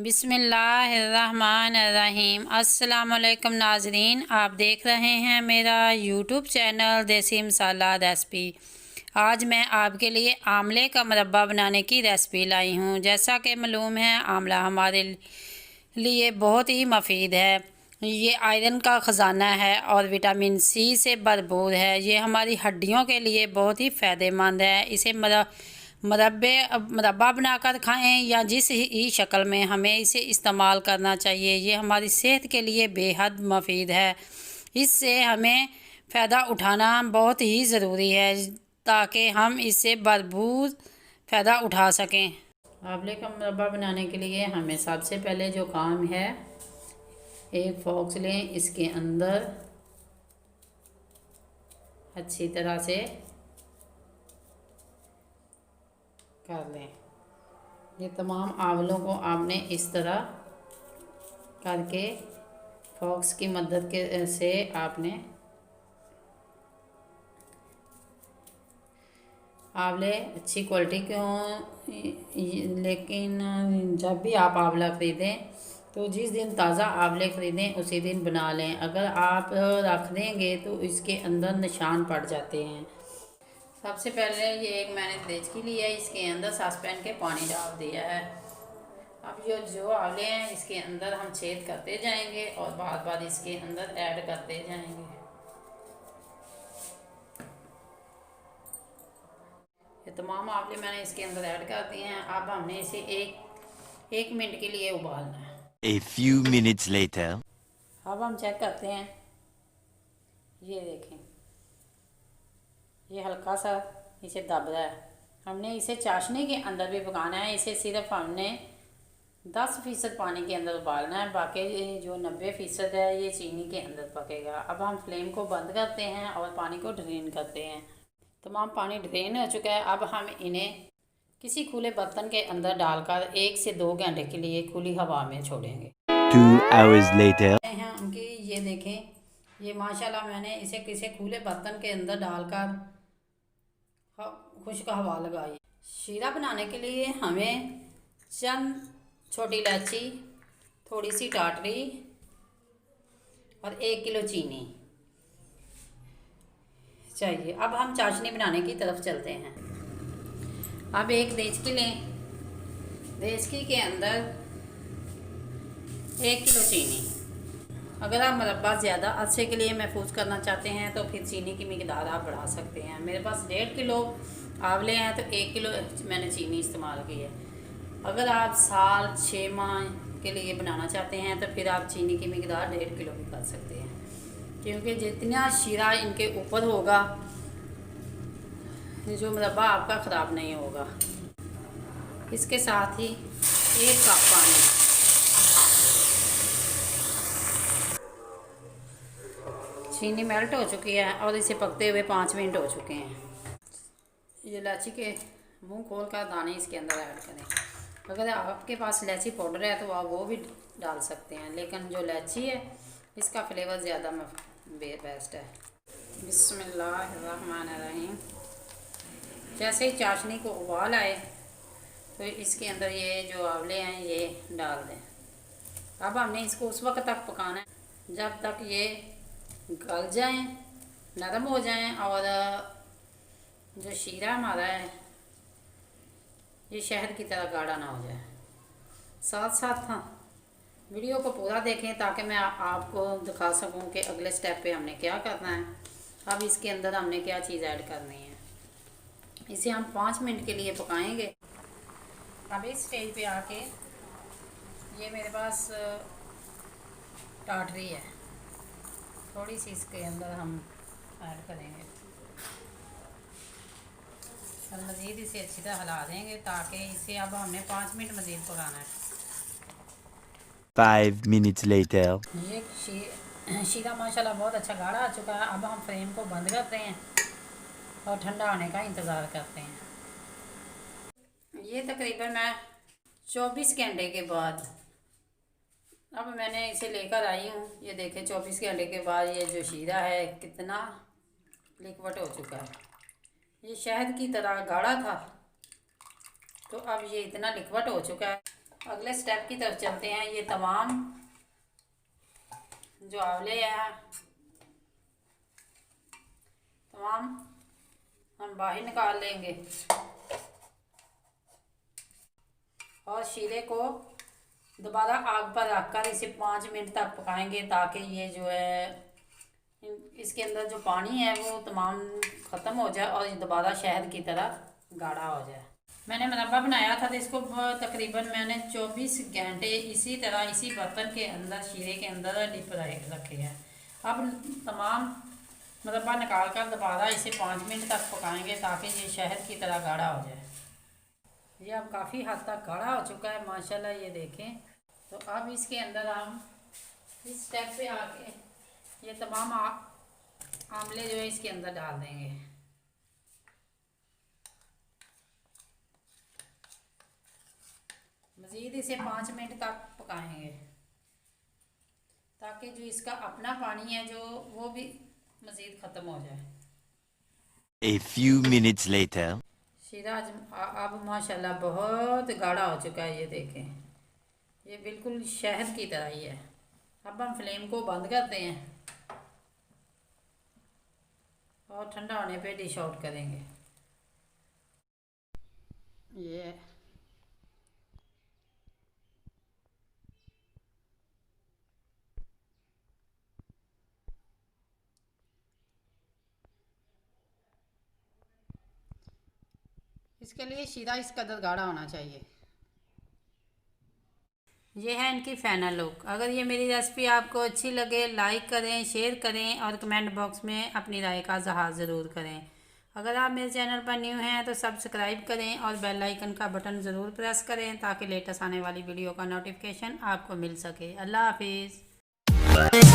बिस्मिल्लाहिर्रहमानिर्रहीम। अस्सलामुअलैकुम नाजरीन, आप देख रहे हैं मेरा यूट्यूब चैनल देसी मसाला रेसिपी। आज मैं आपके लिए आंवले का मुरब्बा बनाने की रेसिपी लाई हूँ। जैसा कि मालूम है, आंवला हमारे लिए बहुत ही मुफीद है। ये आयरन का ख़जाना है और विटामिन सी से भरपूर है। ये हमारी हड्डियों के लिए बहुत ही फ़ायदेमंद है। इसे मुरब्बा बनाकर खाएं या जिस ही शक्ल में हमें इसे इस्तेमाल करना चाहिए। ये हमारी सेहत के लिए बेहद मुफीद है। इससे हमें फ़ायदा उठाना बहुत ही ज़रूरी है ताकि हम इससे भरपूर फ़ायदा उठा सकें। आंवले का मुरब्बा बनाने के लिए हमें सबसे पहले जो काम है, एक फॉक्स लें, इसके अंदर अच्छी तरह से कर लें। ये तमाम आंवलों को आपने इस तरह करके फॉक्स की मदद के से आपने आंवले अच्छी क्वालिटी के हों। लेकिन जब भी आप आंवला ख़रीदें तो जिस दिन ताज़ा आंवले ख़रीदें उसी दिन बना लें। अगर आप रख देंगे तो इसके अंदर निशान पड़ जाते हैं। सबसे पहले ये एक मैंने देचकी ली है, इसके अंदर सॉसपैन के पानी डाल दिया है। अब ये जो आंवले हैं इसके अंदर हम छेद करते जाएंगे और बाद बाद इसके अंदर ऐड करते जाएंगे। ये तमाम आंवले मैंने इसके अंदर ऐड कर दिए हैं। अब हमने इसे एक मिनट के लिए उबालना है। A few minutes later. अब हम चेक करते हैं। ये देखें, ये हल्का सा इसे दब रहा है। हमने इसे चाशनी के अंदर भी पकाना है। इसे सिर्फ हमने 10% पानी के अंदर उबालना है, बाकी जो 90% है ये चीनी के अंदर पकेगा। अब हम फ्लेम को बंद करते हैं और पानी को ड्रेन करते हैं। तमाम पानी ड्रेन हो चुका है। अब हम इन्हें किसी खुले बर्तन के अंदर डालकर 1 से 2 घंटे के लिए खुली हवा में छोड़ेंगे। 2 hours later. हैं उनकी, ये देखें, ये माशाल्लाह मैंने इसे किसी खुले बर्तन के अंदर डालकर खुश्क हवा लगाई। शीरा बनाने के लिए हमें चंद छोटी इलायची, थोड़ी सी टाटरी और 1 किलो चीनी चाहिए। अब हम चाशनी बनाने की तरफ चलते हैं। अब एक देचकी लें, देचकी के अंदर 1 किलो चीनी। अगर आप मुरब्बा ज़्यादा अरसे के लिए महफूज करना चाहते हैं तो फिर चीनी की मिकदार आप बढ़ा सकते हैं। मेरे पास 1.5 किलो आंवले हैं तो 1 किलो मैंने चीनी इस्तेमाल की है। अगर आप साल 6 माह के लिए बनाना चाहते हैं तो फिर आप चीनी की मिकदार 1.5 किलो भी कर सकते हैं, क्योंकि जितना शीरा इनके ऊपर होगा जो मुरब्बा आपका ख़राब नहीं होगा। इसके साथ ही 1 कप पानी, चीनी मेल्ट हो चुकी है और इसे पकते हुए 5 मिनट हो चुके हैं। ये इलायची के मुंह खोल कर दाने इसके अंदर ऐड करें। अगर आपके पास इलायची पाउडर है तो आप वो भी डाल सकते हैं, लेकिन जो इलायची है इसका फ्लेवर ज़्यादा बेस्ट है। बिस्मिल्लाहिर्रहमानिर्रहीम। जैसे ही चाशनी को उबाल आए तो इसके अंदर ये जो आंवले हैं ये डाल दें। अब हमने इसको उस वक्त तक पकाना है जब तक ये गल जाएं, नरम हो जाएं और जो शीरा हमारा है ये शहद की तरह गाढ़ा ना हो जाए। साथ साथ वीडियो को पूरा देखें ताकि मैं आपको दिखा सकूं कि अगले स्टेप पे हमने क्या करना है। अब इसके अंदर हमने क्या चीज़ ऐड करनी है। इसे हम 5 मिनट के लिए पकाएंगे। अब इस स्टेज पे आके ये मेरे पास टाटरी है, थोड़ी सी इसके अंदर हम ऐड करेंगे और मज़ीद इसे अच्छी तरह हिला देंगे ताकि इसे अब हमने 5 मिनट मज़ीद पकाना है। 5 minutes later. ये शीरा माशाल्लाह बहुत अच्छा गाढ़ा आ चुका है। अब हम फ्लेम को बंद करते हैं और ठंडा होने का इंतज़ार करते हैं। ये तकरीबन मैं 24 घंटे के बाद अब मैंने इसे लेकर आई हूँ। ये देखें, 24 घंटे के बाद ये जो शीरा है कितना लिक्विड हो चुका है। ये शहद की तरह गाढ़ा था तो अब ये इतना लिक्विड हो चुका है। अगले स्टेप की तरफ चलते हैं। ये तमाम जो आंवले हैं तमाम हम बाहर निकाल लेंगे और शीरे को दोबारा आग पर रखकर इसे 5 मिनट तक पकाएंगे, ताकि ये जो है इसके अंदर जो पानी है वो तमाम ख़त्म हो जाए और दोबारा शहद की तरह गाढ़ा हो जाए। मैंने मुरब्बा बनाया था तो इसको तकरीबन मैंने 24 घंटे इसी तरह इसी बर्तन के अंदर शीरे के अंदर डिप रखे हैं। अब तमाम मुरब्बा निकाल कर दोबारा इसे 5 मिनट तक पकाएंगे ताकि ये शहद की तरह गाढ़ा हो जाए। ये अब काफ़ी हद तक गाढ़ा हो चुका है माशाल्लाह, ये देखें। तो अब इसके अंदर हम इस स्टेप पे आके ये तमाम आंवले जो है इसके अंदर डाल देंगे। मज़ीद इसे 5 मिनट तक पकाएंगे ताकि जो इसका अपना पानी है जो वो भी मज़ीद ख़त्म हो जाए। A few minutes later. शीरा अब माशाल्लाह बहुत गाढ़ा हो चुका है, ये देखें, ये बिल्कुल शहद की तरह ही है। अब हम फ्लेम को बंद करते हैं और ठंडा होने पे डिश आउट करेंगे। ये इसके लिए शीरा इस कदर गाढ़ा होना चाहिए। ये है इनकी फ़ाइनल लुक। अगर ये मेरी रेसिपी आपको अच्छी लगे लाइक करें, शेयर करें और कमेंट बॉक्स में अपनी राय का इज़हार ज़रूर करें। अगर आप मेरे चैनल पर न्यू हैं तो सब्सक्राइब करें और बेल आइकन का बटन ज़रूर प्रेस करें ताकि लेटेस्ट आने वाली वीडियो का नोटिफिकेशन आपको मिल सके। अल्लाह हाफिज़।